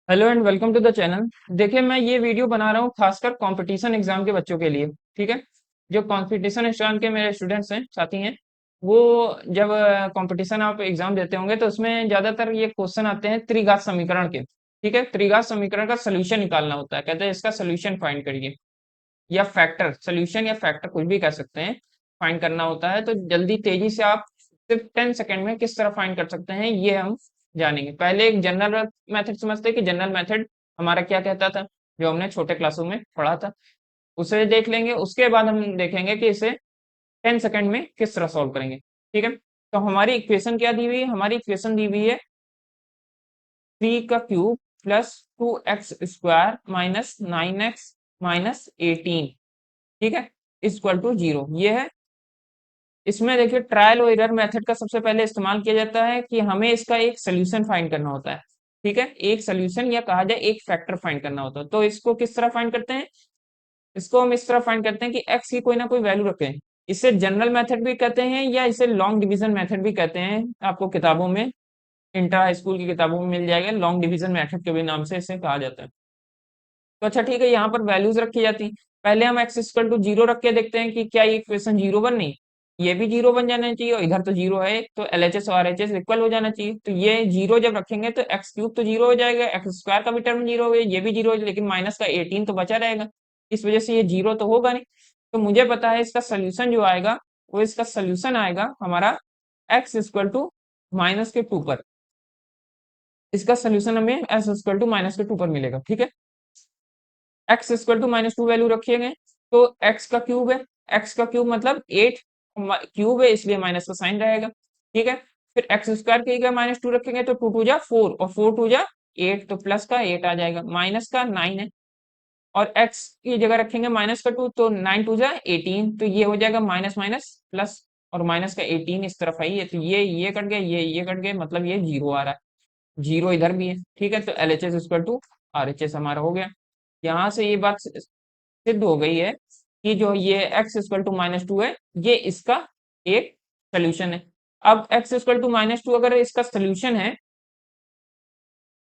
Hello and welcome to the channel. देखिए, मैं ये वीडियो बना रहा हूँ खासकर कंपटीशन एग्जाम के बच्चों के लिए। ठीक है। जो कंपटीशन एग्जाम के मेरे स्टूडेंट्स हैं, साथी हैं, वो जब कंपटीशन आप एग्जाम देते होंगे तो उसमें ज्यादातर ये क्वेश्चन आते हैं त्रिघात समीकरण के। ठीक है, त्रिघात समीकरण का सोल्यूशन निकालना होता है, कहते हैं इसका सोल्यूशन फाइंड करिए, या फैक्टर सोल्यूशन या फैक्टर कुछ भी कह सकते हैं, फाइंड करना होता है। तो जल्दी तेजी से आप सिर्फ 10 सेकंड में किस तरह फाइंड कर सकते हैं ये हम जानेंगे। पहले एक जनरल मेथड समझते हैं कि जनरल मेथड हमारा क्या कहता था, जो हमने छोटे क्लासों में पढ़ा था, उसे देख लेंगे। उसके बाद हम देखेंगे कि इसे 10 सेकंड में किस तरह सॉल्व करेंगे। ठीक है। तो हमारी इक्वेशन क्या दी हुई है? हमारी इक्वेशन दी हुई है 3 का cube plus 2x² minus 9x minus 18। ठीक है, इक्वल टू 0। ये है। इसमें देखिए ट्रायल और एरर मेथड का सबसे पहले इस्तेमाल किया जाता है कि हमें इसका एक सोल्यूशन फाइंड करना होता है। ठीक है, एक सोल्यूशन या कहा जाए एक फैक्टर फाइंड करना होता है। तो इसको किस तरह फाइंड करते हैं? इसको हम इस तरह फाइंड करते हैं कि एक्स की कोई ना कोई वैल्यू रखें। इसे जनरल मेथड भी कहते हैं या इसे लॉन्ग डिवीजन मेथड भी कहते हैं। आपको किताबों में, इंटर हाई स्कूल की किताबों में मिल जाएगा, लॉन्ग डिवीजन मेथड के भी नाम से इसे कहा जाता है। तो अच्छा ठीक है, यहाँ पर वैल्यूज रखी जाती। पहले हम एक्स इक्वल टू 0 रख के देखते हैं कि क्या ये इक्वेशन 0 बन नहीं। ये भी 0 बन जाना चाहिए और इधर तो 0 है, तो LHS और RHS इक्वल हो जाना चाहिए। तो ये 0 जब रखेंगे तो एक्स क्यूब तो 0 हो जाएगा, एक्स स्क्वायर का भी टर्म 0 हो गया, ये भी 0 लेकिन माइनस का 18 तो बचा रहेगा। इस वजह से ये 0 तो होगा नहीं। तो मुझे पता है इसका सोल्यूशन जो आएगा, वो इसका सोल्यूशन आएगा हमारा एक्स इक्वल टू -के 2 पर। इसका सोल्यूशन हमें एक्स इक्वल टू -के 2 पर मिलेगा। ठीक है। एक्स इक्वल टू -2 वैल्यू रखिएगा, तो एक्स का क्यूब है। एक्स का क्यूब मतलब 8, क्यूब है इसलिए माइनस का साइन रहेगा। ठीक है। फिर एक्स स्क्वायर की जगह -2 रखेंगे तो 2 टू जा 4 और 4 टू जा 8, तो प्लस का 8 आ जाएगा, माइनस का 9 है। और एक्स की जगह रखेंगे -2 तो 9 टू जा 18, तो ये हो जाएगा माइनस माइनस प्लस, और माइनस का 18 इस तरफ आई है, तो ये कट गया, ये कट गया, मतलब ये 0 आ रहा है। 0 इधर भी है। ठीक है, तो LHS इक्वल टू RHS हमारा हो गया। यहाँ से ये बात सिद्ध हो गई है कि जो ये x इक्वल टू -2 है, ये इसका एक सोल्यूशन है। अब x इक्वल टू -2 अगर इसका सोल्यूशन है,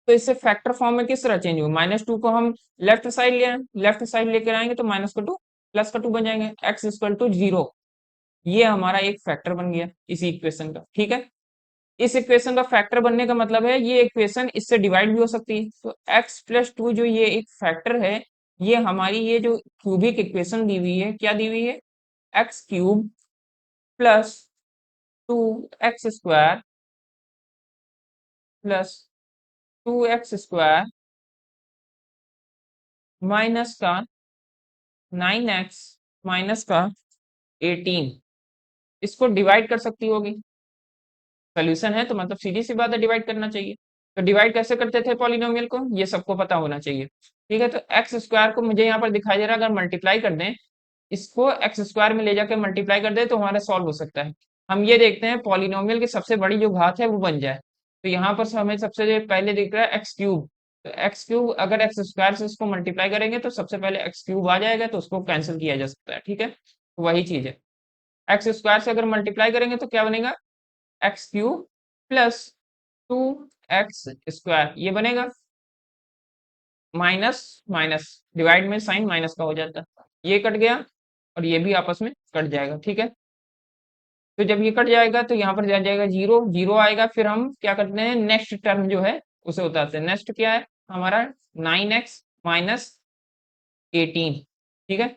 तो इससे फैक्टर फॉर्म में किस तरह चेंज होगा? -2 को हम लेफ्ट साइड ले आए, लेफ्ट साइड लेकर आएंगे तो -2 +2 बन जाएंगे, x इक्वल टू 0। ये हमारा एक फैक्टर बन गया इसी इक्वेशन का। ठीक है। इस इक्वेशन का फैक्टर बनने का मतलब है ये इक्वेशन इससे डिवाइड भी हो सकती है। तो x+2 जो ये एक फैक्टर है, ये हमारी ये जो क्यूबिक इक्वेशन दी हुई है, क्या दी हुई है? x³ plus 2x² plus 2x² minus का 9x माइनस का 18, इसको डिवाइड कर सकती होगी। सोल्यूशन है तो मतलब सीधी सी बात है, डिवाइड करना चाहिए। तो डिवाइड कैसे करते थे पॉलिनोमियल को, ये सबको पता होना चाहिए। ठीक है, तो एक्स स्क्वायर को मुझे यहाँ पर दिखाई दे रहा है, अगर मल्टीप्लाई कर दें, इसको एक्स स्क्वायर में ले जाकर मल्टीप्लाई कर दे तो हमारा सॉल्व हो सकता है। हम ये देखते हैं पॉलिनोमियल की सबसे बड़ी जो घात है वो बन जाए। तो यहाँ पर हमें सबसे पहले दिख रहा है x³। तो x³ अगर एक्स स्क्वायर से इसको मल्टीप्लाई करेंगे तो सबसे पहले x³ आ जाएगा, तो उसको कैंसिल किया जा सकता है। ठीक है, तो वही चीज है। एक्स स्क्वायर से अगर मल्टीप्लाई करेंगे तो क्या बनेगा? x³ प्लस 2x² ये बनेगा, माइनस माइनस डिवाइड में साइन माइनस का हो जाता है, ये कट गया और ये भी आपस में कट जाएगा। ठीक है। तो जब ये कट जाएगा तो यहाँ पर जा जाएगा 0, 0 आएगा। फिर हम क्या करते हैं, नेक्स्ट टर्म जो है उसे उतारते हैं। नेक्स्ट क्या है हमारा? 9x minus 18। ठीक है,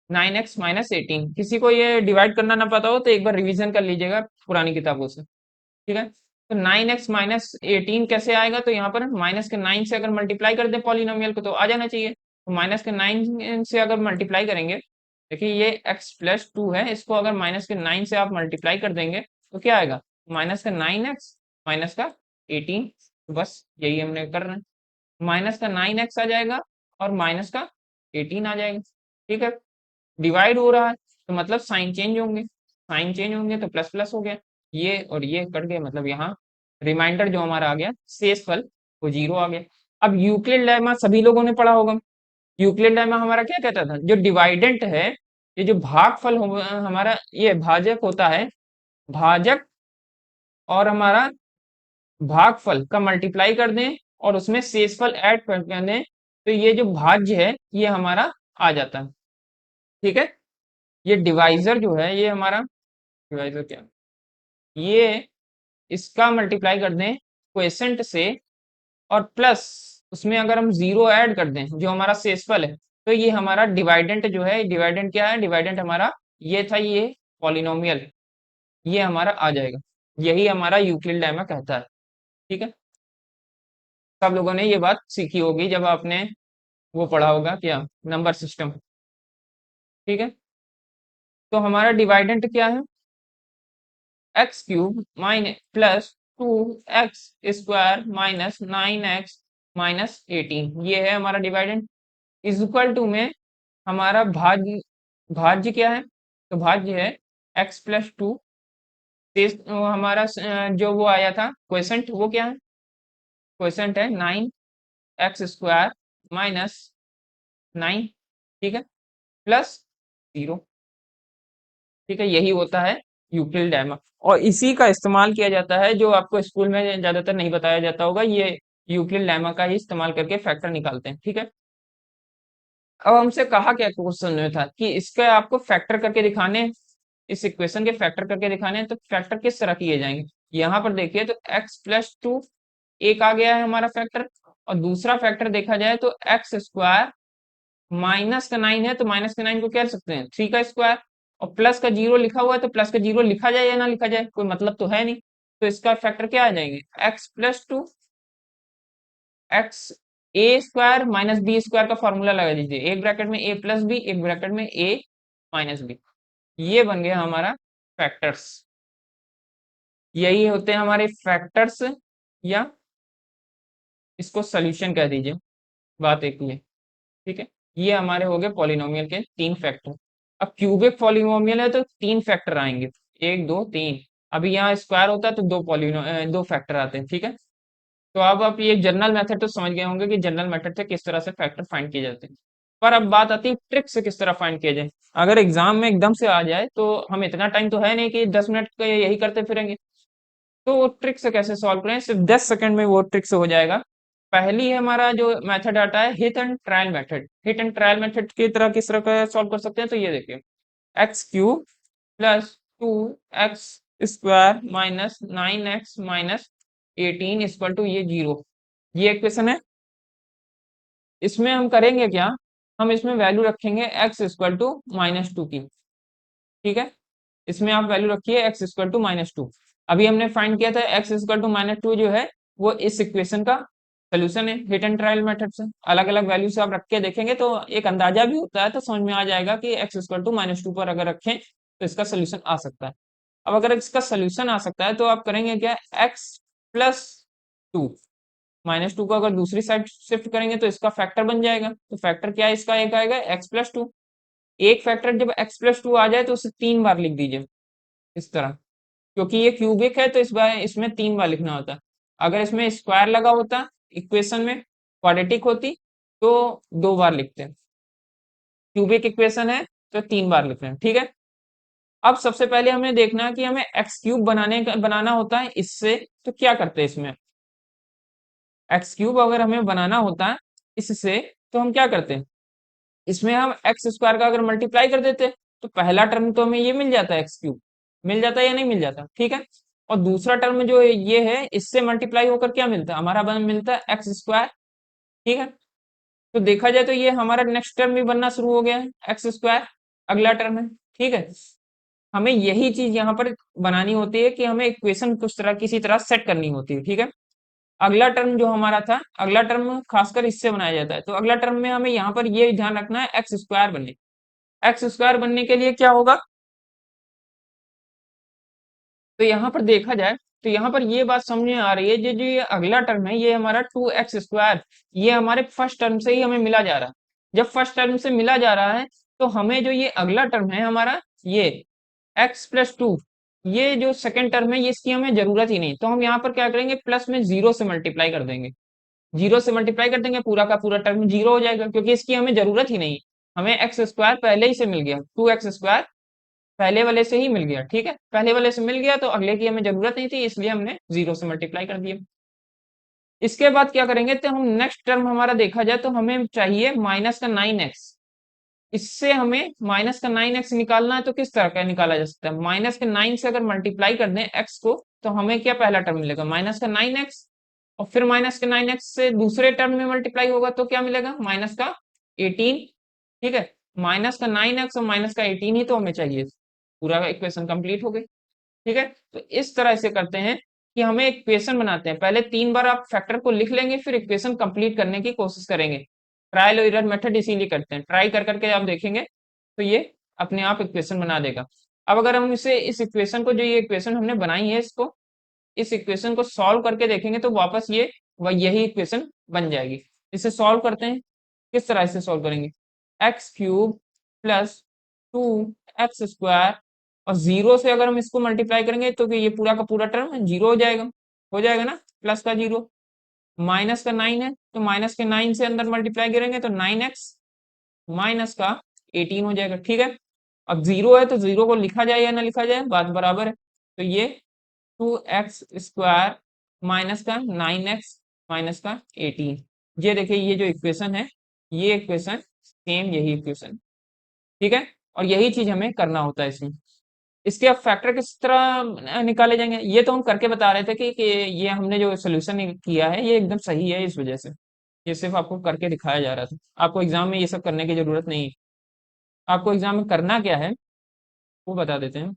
9x माइनस 18। किसी को ये डिवाइड करना ना पता हो तो एक बार रिवीजन कर लीजिएगा पुरानी किताबों से। ठीक है, तो 9x माइनस 18 कैसे आएगा? तो यहाँ पर माइनस के 9 से अगर मल्टीप्लाई कर दें पॉलिनोमियल को तो आ जाना चाहिए। तो -9 से अगर मल्टीप्लाई करेंगे, देखिए ये x+2 है, इसको अगर -9 से आप मल्टीप्लाई कर देंगे तो क्या आएगा? -9x minus 18। बस यही हमने कर रहे हैं, -9x आ जाएगा और -18 आ जाएगा। ठीक है, डिवाइड हो रहा है तो मतलब साइन चेंज होंगे, साइन चेंज होंगे तो प्लस प्लस हो गया, ये और ये कट गए, मतलब यहाँ रिमाइंडर जो हमारा आ गया, शेष फल वो 0 आ गया। अब यूक्लिड लेमा सभी लोगों ने पढ़ा होगा। यूक्लिड लेमा हमारा क्या कहता था? जो डिवाइडेंट है, ये जो भागफल हमारा ये भाजक होता है, भाजक और हमारा भागफल का मल्टीप्लाई कर दें और उसमें शेषफल ऐड कर दें तो ये जो भाज्य है ये हमारा आ जाता है। ठीक है, ये डिवाइजर जो है ये हमारा डिवाइजर क्या, ये इसका मल्टीप्लाई कर दें क्वोशेंट से, और प्लस उसमें अगर हम जीरो ऐड कर दें जो हमारा शेषफल है, तो ये हमारा डिवाइडेंट जो है, डिवाइडेंट क्या है, डिवाइडेंट हमारा ये था, ये पॉलिनोमियल, ये हमारा आ जाएगा। यही हमारा यूक्लिड लेमा कहता है। ठीक है, सब लोगों ने ये बात सीखी होगी जब आपने वो पढ़ा होगा क्या, नंबर सिस्टम। ठीक है, तो हमारा डिवाइडेंट क्या है, x cube minus plus 2x square minus 9x minus 18, ये है हमारा डिवाइडेंट। इज इक्वल टू में हमारा भाज्य, भाज्य क्या है, तो भाज्य है x प्लस टू, हमारा जो वो आया था क्वेश्चंट वो क्या है, क्वेश्चंट है 9x स्क्वायर माइनस 9। ठीक है, प्लस 0। ठीक है, यही होता है यूक्लिड लेमा, और इसी का इस्तेमाल किया जाता है, जो आपको स्कूल में ज्यादातर नहीं बताया जाता होगा, ये यूक्लिड लेमा का ही इस्तेमाल करके फैक्टर निकालते हैं। ठीक है, अब हमसे कहा क्या क्वेश्चन में था कि इसके आपको फैक्टर करके दिखाने हैं, इस इक्वेशन के फैक्टर करके दिखाने हैं, तो फैक्टर किस तरह किए जाएंगे। यहाँ पर देखिए तो x प्लस टू एक आ गया है हमारा फैक्टर, और दूसरा फैक्टर देखा जाए तो एक्स स्क्वायर माइनस का 9 है, तो माइनस का 9 को क्या कर सकते हैं, 3 का स्क्वायर, और प्लस का 0 लिखा हुआ है, तो प्लस का 0 लिखा जाए या ना लिखा जाए, कोई मतलब तो है नहीं। तो इसका फैक्टर क्या आ जाएंगे, एक्स प्लस टू, एक्स ए स्क्वायर माइनस बी स्क्वायर का फॉर्मूला लगा दीजिए, एक ब्रैकेट में ए प्लस बी, एक ब्रैकेट में ए माइनस बी, ये बन गया हमारा फैक्टर्स। यही होते हैं हमारे फैक्टर्स, या इसको सोल्यूशन कह दीजिए, बात एक ही है। ठीक है, ये हमारे हो गए पॉलिनोमियल के तीन फैक्टर। अब क्यूबिक पॉलिनोमियल है तो तीन फैक्टर आएंगे, एक दो तीन। अभी यहाँ स्क्वायर होता है तो दो फैक्टर आते हैं। ठीक है, तो अब आप ये जनरल मेथड तो समझ गए होंगे कि जनरल मेथड से किस तरह से फैक्टर फाइंड किए जाते हैं। पर अब बात आती है ट्रिक से किस तरह फाइंड किया जाए। अगर एग्जाम में एकदम से आ जाए तो हम इतना टाइम तो है नहीं कि 10 मिनट का यही करते फिरेंगे, तो वो ट्रिक से कैसे सॉल्व करें, सिर्फ 10 सेकंड में वो ट्रिक से हो जाएगा। पहली है हमारा जो मेथड आता है hit and trial method. Hit and trial method की तरह किस तरह का सॉल्व कर सकते हैं, तो ये देखिए, x cube plus 2x square minus 9x minus 18 equal to ये 0, ये इक्वेशन है। इसमें हम करेंगे क्या, हम इसमें वैल्यू रखेंगे x equal to minus two की। ठीक है, इसमें आप वैल्यू रखिए x equal to minus two. अभी हमने फाइंड किया था x equal to minus two जो है वो इस इक्वेशन का सोल्यूशन है हिट एंड ट्रायल मेथड से। अलग अलग वैल्यू से आप रख के देखेंगे तो एक अंदाजा भी होता है, तो समझ में आ जाएगा कि x equal to minus two पर अगर रखें तो इसका सोल्यूशन आ सकता है। अब अगर इसका सोल्यूशन आ सकता है तो आप करेंगे क्या, x plus two, minus to को अगर दूसरी साइड शिफ्ट करेंगे तो इसका फैक्टर बन जाएगा। तो फैक्टर क्या है इसका, एक आएगा x प्लस टू। एक फैक्टर जब x प्लस टू आ जाए तो उसे 3 बार लिख दीजिए इस तरह, क्योंकि ये क्यूबिक है तो इस बार इसमें 3 बार लिखना होता है। अगर इसमें स्क्वायर लगा होता इक्वेशन में, क्वाड्रेटिक होती, तो 2 बार लिखते हैं। क्यूबिक इक्वेशन है तो 3 बार लिखते हैं। ठीक है, अब सबसे पहले हमें देखना है कि हमें एक्स क्यूब बनाना होता है इससे, तो क्या करते हैं इसमें, एक्स क्यूब अगर हमें बनाना होता है इससे, तो हम क्या करते हैं, इसमें हम एक्स स्क्वायर का अगर मल्टीप्लाई कर देते तो पहला टर्म तो हमें ये मिल जाता है एक्स क्यूब, मिल जाता है या नहीं मिल जाता। ठीक है, और दूसरा टर्म जो ये है इससे मल्टीप्लाई होकर क्या मिलता है, हमारा मिलता है एक्स स्क्वायर। ठीक है, तो देखा जाए तो ये हमारा नेक्स्ट टर्म भी बनना शुरू हो गया है, एक्स स्क्वायर अगला टर्म है। ठीक है, हमें यही चीज यहाँ पर बनानी होती है कि हमें इक्वेशन कुछ तरह किसी तरह सेट करनी होती है। ठीक है, अगला टर्म जो हमारा था, अगला टर्म खासकर इससे बनाया जाता है, तो अगला टर्म में हमें यहाँ पर ये ध्यान रखना है एक्स स्क्वायर बने। एक्स स्क्वायर बनने के लिए क्या होगा, तो यहाँ पर देखा जाए तो यहाँ पर ये बात समझ में आ रही है, जो ये अगला टर्म है ये हमारा 2x स्क्वायर, ये हमारे फर्स्ट टर्म से ही हमें मिला जा रहा है। जब फर्स्ट टर्म से मिला जा रहा है तो हमें जो ये अगला टर्म है हमारा ये x प्लस टू, ये जो सेकंड टर्म है ये इसकी हमें जरूरत ही नहीं, तो हम यहाँ पर क्या करेंगे, प्लस में जीरो से मल्टीप्लाई कर देंगे। जीरो से मल्टीप्लाई कर देंगे, पूरा का पूरा टर्म जीरो हो जाएगा, क्योंकि इसकी हमें जरूरत ही नहीं, हमें एक्स स्क्वायर पहले ही से मिल गया, 2x स्क्वायर पहले वाले से ही मिल गया। ठीक है, पहले वाले से मिल गया तो अगले की हमें जरूरत नहीं थी, इसलिए हमने जीरो से मल्टीप्लाई कर दिया। इसके बाद क्या करेंगे, तो हम नेक्स्ट टर्म हमारा देखा जाए तो हमें चाहिए माइनस का 9x। इससे हमें माइनस का 9x निकालना है, तो किस तरह का निकाला जा सकता है, माइनस के 9 से अगर मल्टीप्लाई कर दें x को, तो हमें क्या पहला टर्म मिलेगा माइनस का 9x, और फिर माइनस के 9x से दूसरे टर्म में मल्टीप्लाई होगा तो क्या मिलेगा माइनस का 18। ठीक है, माइनस का 9x और माइनस का 18 ही तो हमें चाहिए, पूरा इक्वेशन कंप्लीट हो गई। ठीक है, तो इस तरह से करते हैं कि हमें इक्वेशन बनाते हैं, पहले 3 बार आप फैक्टर को लिख लेंगे, फिर इक्वेशन कंप्लीट करने की कोशिश करेंगे। ट्रायल और एरर मेथड इसीलिए करते हैं, ट्राई कर करके आप देखेंगे तो ये अपने आप इक्वेशन बना देगा। अब अगर हम इसे इस इक्वेशन को, जो ये इक्वेशन हमने बनाई है, इसको इस इक्वेशन को सॉल्व करके देखेंगे तो वापस ये यही इक्वेशन बन जाएगी। इसे सॉल्व करते हैं, किस तरह से सॉल्व करेंगे, x cube plus 2x square, और जीरो से अगर हम इसको मल्टीप्लाई करेंगे तो ये पूरा का पूरा टर्म जीरो हो जाएगा ना, प्लस का जीरो, माइनस का 9 है तो माइनस के 9 से अंदर मल्टीप्लाई करेंगे तो 9x माइनस का 18 हो जाएगा। ठीक है, अब जीरो है तो जीरो को लिखा जाए या ना लिखा जाए, बात बराबर है, तो ये 2x स्क्वायर माइनस का 9x माइनस का 18, ये देखिए ये जो इक्वेशन है, ये इक्वेशन सेम यही इक्वेशन। ठीक है, और यही चीज हमें करना होता है इसमें। इसके अब फैक्टर किस तरह निकाले जाएंगे, ये तो हम करके बता रहे थे कि ये हमने जो सोल्यूशन किया है ये एकदम सही है, इस वजह से ये सिर्फ आपको करके दिखाया जा रहा था, आपको एग्जाम में ये सब करने की जरूरत नहीं है। आपको एग्जाम में करना क्या है वो बता देते हैं।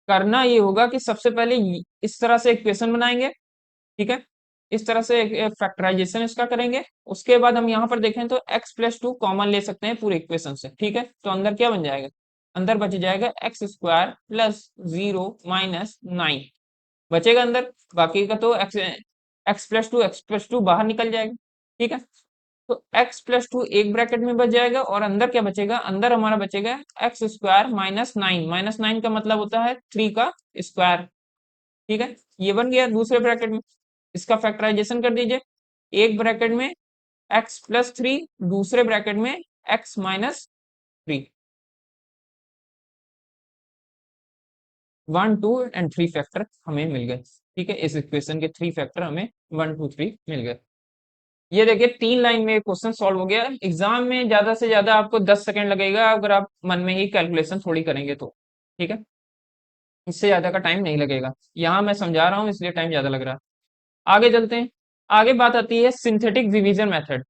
करना ये होगा कि सबसे पहले इस तरह से इक्वेशन बनाएंगे। ठीक है, इस तरह से फैक्टराइजेशन इसका करेंगे। उसके बाद हम यहाँ पर देखें तो x+2 कॉमन ले सकते हैं पूरे इक्वेशन से। ठीक है, तो अंदर क्या बन जाएगा, अंदर बच जाएगा x² प्लस 0 - 9 बचेगा अंदर, बाकी का तो x+2 बाहर निकल जाएगा। ठीक है, तो x+2 एक ब्रैकेट में बच जाएगा, और अंदर क्या बचेगा, अंदर हमारा बचेगा x² - 9, -9 का मतलब होता है 3 का स्क्वायर। ठीक है, ये बन गया दूसरे ब्रैकेट में, इसका फैक्टराइजेशन कर दीजिए, एक ब्रैकेट में x+3, दूसरे ब्रैकेट में x-3, 1 2 एंड 3 फैक्टर हमें मिल गए। ठीक है, इस इक्वेशन के 3 फैक्टर हमें 1 2 3 मिल गए। ये देखिए 3 लाइन में क्वेश्चन सॉल्व हो गया। एग्जाम में ज्यादा से ज्यादा आपको 10 सेकंड लगेगा अगर आप मन में ही कैलकुलेशन थोड़ी करेंगे तो। ठीक है, इससे ज्यादा का टाइम नहीं लगेगा, यहाँ मैं समझा रहा हूँ इसलिए टाइम ज्यादा लग रहा है। आगे चलते हैं, आगे बात आती है सिंथेटिक डिवीजन मेथड।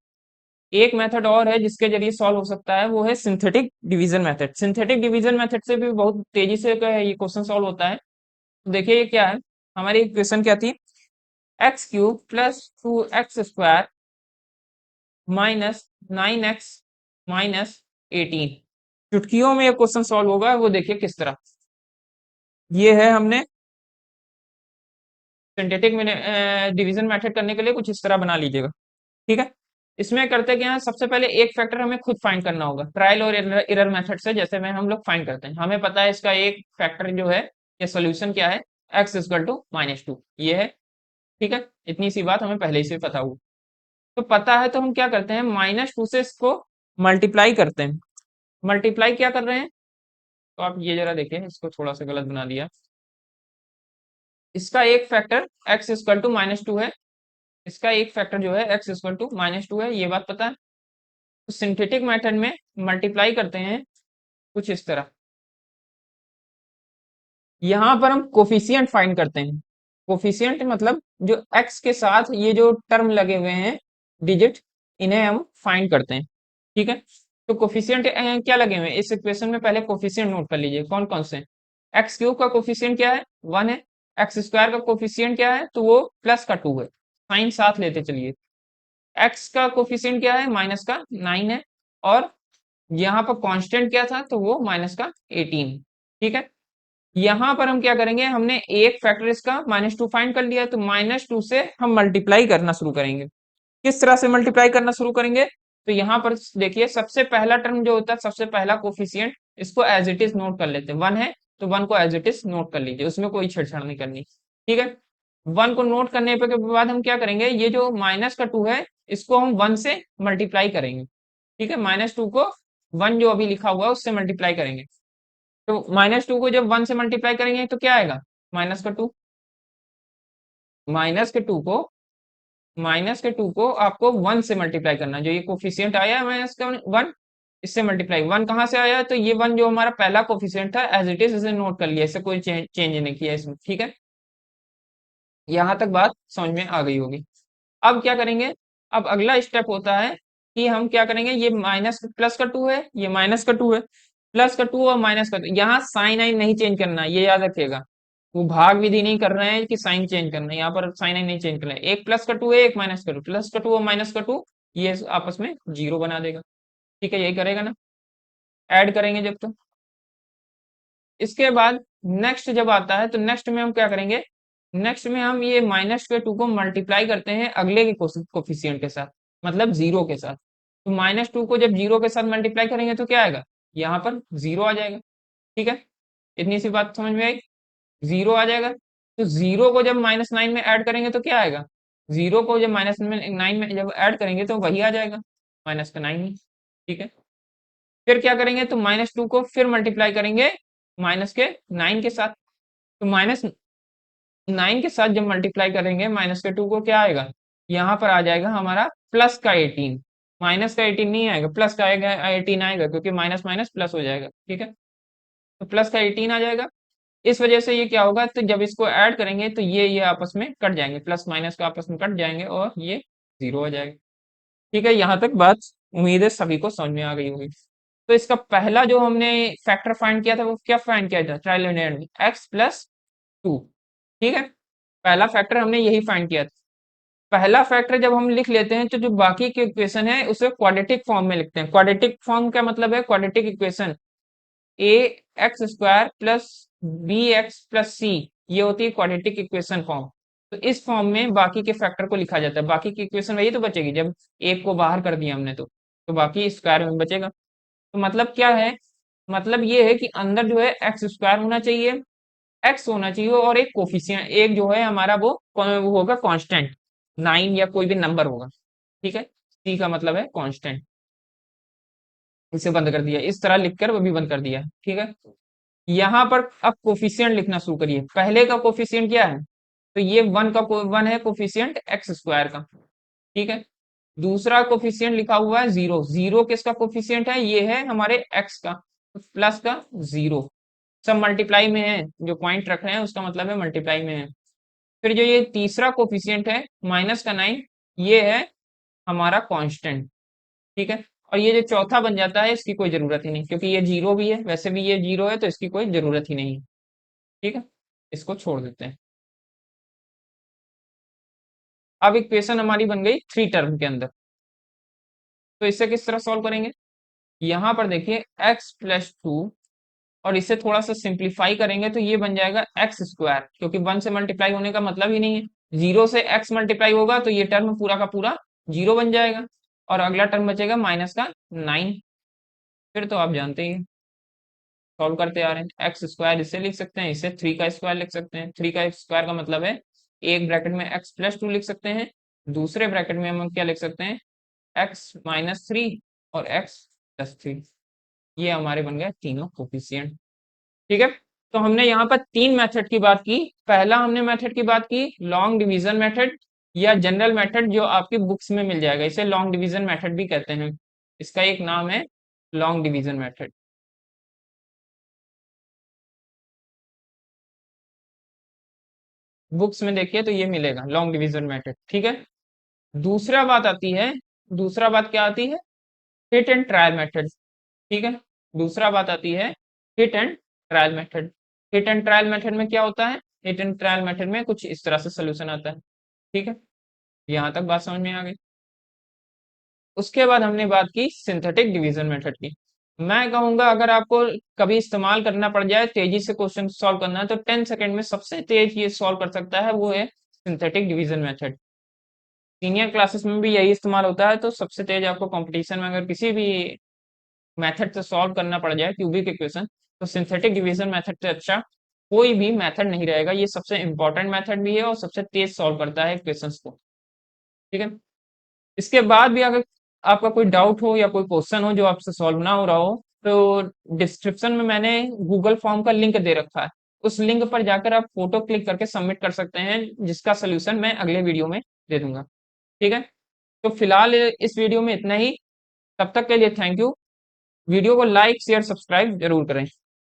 एक मेथड और है जिसके जरिए सॉल्व हो सकता है, वो है synthetic division method. Synthetic division method से भी बहुत तेजी से ये क्वेश्चन सॉल्व होता है। तो देखिए ये क्या है, हमारी इक्वेशन क्या थी, x³ प्लस 2x² -9x -18। चुटकियों में ये क्वेश्चन सॉल्व होगा, वो देखिए किस तरह। ये है, हमने सिंथेटिक डिवीजन मेथड करने के लिए कुछ इस तरह बना लीजिएगा। ठीक है, इसमें करते क्या है, सबसे पहले एक फैक्टर हमें खुद फाइंड करना होगा, ट्रायल और एरर मेथड से जैसे में हम लोग फाइंड करते हैं। हमें पता है इसका एक फैक्टर जो है, ये सोल्यूशन क्या है, x = -2 ये है। ठीक है, इतनी सी बात हमें पहले ही से पता हुआ, तो पता है तो हम क्या करते हैं, -2 से इसको मल्टीप्लाई करते हैं। मल्टीप्लाई क्या कर रहे हैं, तो आप ये जरा देखिए, इसको थोड़ा सा गलत बना दिया। इसका एक फैक्टर x = -2 है, इसका एक फैक्टर जो है x = -2 है, ये बात पता है। तो सिंथेटिक मेथड में मल्टीप्लाई करते हैं कुछ इस तरह, यहां पर हम कोफिशिएंट फाइंड करते हैं। कोफिशिएंट मतलब जो x के साथ ये जो टर्म लगे हुए हैं डिजिट, इन्हें हम फाइंड करते हैं। ठीक है, तो कोफिशिएंट क्या लगे हुए हैं इस इक्वेशन में, पहले कोफिशिएंट नोट कर लीजिए कौन कौन से। x³ का कोफिशिएंट क्या है, 1 है। x² का कोफिशिएंट क्या है, तो वो +2 है, साइन साथ लेते चलिए। x का कोफिशिएंट क्या है, -9 है, और यहाँ पर कांस्टेंट क्या था, तो वो -18। ठीक है, यहाँ पर हम क्या करेंगे, हमने एक फैक्टर इसका -2 फाइंड कर लिया, तो -2 से हम मल्टीप्लाई करना शुरू करेंगे। किस तरह से मल्टीप्लाई करना शुरू करेंगे, तो यहाँ पर देखिए सबसे पहला टर्म जो होता है, सबसे पहला कोफिशिएंट, इसको एज इट इज नोट कर लेते हैं, 1 है तो 1 को एज इट इज नोट कर लीजिए, उसमें कोई छेड़छाड़ नहीं करनी। ठीक है, 1 को नोट करने के बाद हम क्या करेंगे, ये जो -2 है इसको हम 1 से मल्टीप्लाई करेंगे। ठीक है, -2 को 1 जो अभी लिखा हुआ है उससे मल्टीप्लाई करेंगे, तो -2 को जब 1 से मल्टीप्लाई करेंगे तो क्या आएगा, -2। माइनस के टू को आपको वन से मल्टीप्लाई करना है। जो ये कोफिशियंट आया है माइनस का वन, इससे मल्टीप्लाई। वन कहाँ से आया है? तो ये वन जो हमारा पहला कोफिशियंट था एज इट इज, इसे नोट कर लिया, इससे कोई चेंज नहीं किया इसमें। ठीक है, यहाँ तक बात समझ में आ गई होगी। अब क्या करेंगे? अब अगला स्टेप होता है कि हम क्या करेंगे, ये माइनस प्लस का टू है, ये माइनस का टू है, प्लस का टू और माइनस का टू, यहाँ साइन आइन नहीं चेंज करना है, ये याद रखिएगा। वो भाग विधि नहीं कर रहे हैं कि साइन चेंज करना है, यहाँ पर साइन आइन नहीं चेंज करना है। एक प्लस का टू है, एक माइनस का टू, प्लस का टू और माइनस का टू ये आपस में जीरो बना देगा। ठीक है, यही करेगा ना, ऐड करेंगे जब। तो इसके बाद नेक्स्ट जब आता है तो नेक्स्ट में हम क्या करेंगे, नेक्स्ट में हम ये माइनस के टू को मल्टीप्लाई करते हैं अगले के कोफिशियंट के साथ, मतलब जीरो के साथ। तो माइनस टू को जब जीरो के साथ मल्टीप्लाई करेंगे तो क्या आएगा, यहाँ पर जीरो आ जाएगा। ठीक है, इतनी सी बात समझ में आई, जीरो आ जाएगा। तो जीरो को जब माइनस नाइन में ऐड करेंगे तो क्या आएगा, जीरो को जब माइनस नाइन में जब ऐड करेंगे तो वही आ जाएगा, माइनस का नाइन। ठीक है, फिर क्या करेंगे, तो माइनस टू को फिर मल्टीप्लाई करेंगे माइनस के नाइन के साथ। तो माइनस नाइन के साथ जब मल्टीप्लाई करेंगे माइनस के टू को, क्या आएगा, यहाँ पर आ जाएगा हमारा प्लस का एटीन। माइनस का एटीन नहीं आएगा, प्लस का आएगा, एटीन आएगा, क्योंकि माइनस माइनस प्लस हो जाएगा। ठीक है, तो प्लस का एटीन आ जाएगा। इस वजह से ये क्या होगा, तो जब इसको ऐड करेंगे तो ये आपस में कट जाएंगे, प्लस माइनस का आपस में कट जाएंगे और ये जीरो हो जाएगा। ठीक है, यहाँ तक बात उम्मीद है सभी को समझ में आ गई होगी। तो इसका पहला जो हमने फैक्टर फाइंड किया था वो क्या फाइंड किया था ट्राइलिनियर में, एक्स प्लस टू। ठीक है, पहला फैक्टर हमने यही फाइंड किया था। पहला फैक्टर जब हम लिख लेते हैं तो जो बाकी के इक्वेशन है उसे क्वाड्रेटिक फॉर्म में लिखते हैं। क्वाड्रेटिक फॉर्म का मतलब है quadratic equation, A X square plus B X plus C, ये होती है क्वाड्रेटिक इक्वेशन फॉर्म। तो इस फॉर्म में बाकी के फैक्टर को लिखा जाता है। बाकी की इक्वेशन वही तो बचेगी, जब एक को बाहर कर दिया हमने तो बाकी स्क्वायर में बचेगा। तो मतलब क्या है, मतलब ये है कि अंदर जो है एक्स स्क्वायर होना चाहिए, एक्स होना चाहिए, और एक कोफिशिएंट, एक जो है हमारा वो होगा कांस्टेंट, नाइन या कोई भी नंबर होगा। ठीक है, सी का मतलब है कांस्टेंट। इसे बंद कर दिया, इस तरह लिखकर वो भी बंद कर दिया। ठीक है, यहाँ पर अब कोफिशिएंट लिखना शुरू करिए। पहले का कोफिशिएंट क्या है, तो ये वन है कोफिशिएंट एक्स स्क्वायर का। ठीक है, दूसरा कोफिशिएंट लिखा हुआ है जीरो, जीरो किसका कोफिशिएंट है, ये है हमारे एक्स का, प्लस का जीरो। सब मल्टीप्लाई में है, जो पॉइंट रख रहे हैं उसका मतलब है मल्टीप्लाई में है। फिर जो ये तीसरा कोफिशिएंट है माइनस का नाइन, ये है हमारा कांस्टेंट। ठीक है, और ये जो चौथा बन जाता है इसकी कोई जरूरत ही नहीं, क्योंकि ये जीरो भी है, वैसे भी ये जीरो है, तो इसकी कोई जरूरत ही नहीं है। ठीक है, इसको छोड़ देते हैं। अब इक्वेशन हमारी बन गई थ्री टर्म के अंदर। तो इसे किस तरह सॉल्व करेंगे, यहाँ पर देखिए एक्स प्लस टू, और इसे थोड़ा सा सिंप्लीफाई करेंगे तो ये बन जाएगा एक्स स्क्वायर, क्योंकि वन से मल्टीप्लाई होने का मतलब ही नहीं है। जीरो से एक्स मल्टीप्लाई होगा तो ये टर्म पूरा का पूरा जीरो बन जाएगा, और अगला टर्म बचेगा माइनस का नाइन। फिर तो आप जानते ही सॉल्व करते आ रहे हैं, एक्स स्क्वायर इसे लिख सकते हैं, इसे थ्री का स्क्वायर लिख सकते हैं। थ्री का स्क्वायर का मतलब है एक ब्रैकेट में एक्स प्लस टू लिख सकते हैं, दूसरे ब्रैकेट में हम क्या लिख सकते हैं, एक्स माइनस थ्री और एक्स प्लस थ्री। ये हमारे बन गए तीनों कोफिशिएंट। ठीक है, तो हमने यहाँ पर तीन मेथड की बात की। पहला हमने मेथड की बात की लॉन्ग डिवीजन मेथड, या जनरल मेथड, जो आपकी बुक्स में मिल जाएगा, इसे लॉन्ग डिवीजन मेथड भी कहते हैं। इसका एक नाम है लॉन्ग डिवीजन मेथड। बुक्स में देखिए तो ये मिलेगा लॉन्ग डिवीजन मेथड। ठीक है, दूसरा बात आती है, दूसरा बात क्या आती है, हिट एंड ट्रायल मेथड। ठीक है, दूसरा बात आती है hit and trial method. Hit and trial method में क्या होता है, हिट एंड ट्रायल मेथड में कुछ इस तरह से सोल्यूशन आता है। ठीक है, यहाँ तक बात समझ में आ गई। उसके बाद हमने बात की सिंथेटिक डिवीजन मेथड की। मैं कहूंगा अगर आपको कभी इस्तेमाल करना पड़ जाए, तेजी से क्वेश्चन सॉल्व करना है, तो 10 सेकंड में सबसे तेज ये सॉल्व कर सकता है, वो है synthetic division method. Senior classes में भी यही इस्तेमाल होता है। तो सबसे तेज आपको कंपटीशन में अगर किसी भी मेथड से सॉल्व करना पड़ जाए क्यूबिक इक्वेशन, तो सिंथेटिक डिवीजन मेथड से अच्छा कोई भी मेथड नहीं रहेगा। ये सबसे इंपॉर्टेंट मेथड भी है और सबसे तेज सॉल्व करता है इक्वेशंस को। ठीक है, इसके बाद भी अगर आपका कोई डाउट हो या कोई क्वेश्चन हो जो आपसे सॉल्व ना हो रहा हो, तो डिस्क्रिप्शन में मैंने गूगल फॉर्म का लिंक दे रखा है, उस लिंक पर जाकर आप फोटो क्लिक करके सबमिट कर सकते हैं, जिसका सोल्यूशन मैं अगले वीडियो में दे दूंगा। ठीक है, तो फिलहाल इस वीडियो में इतना ही। तब तक के लिए थैंक यू। वीडियो को लाइक शेयर सब्सक्राइब जरूर करें।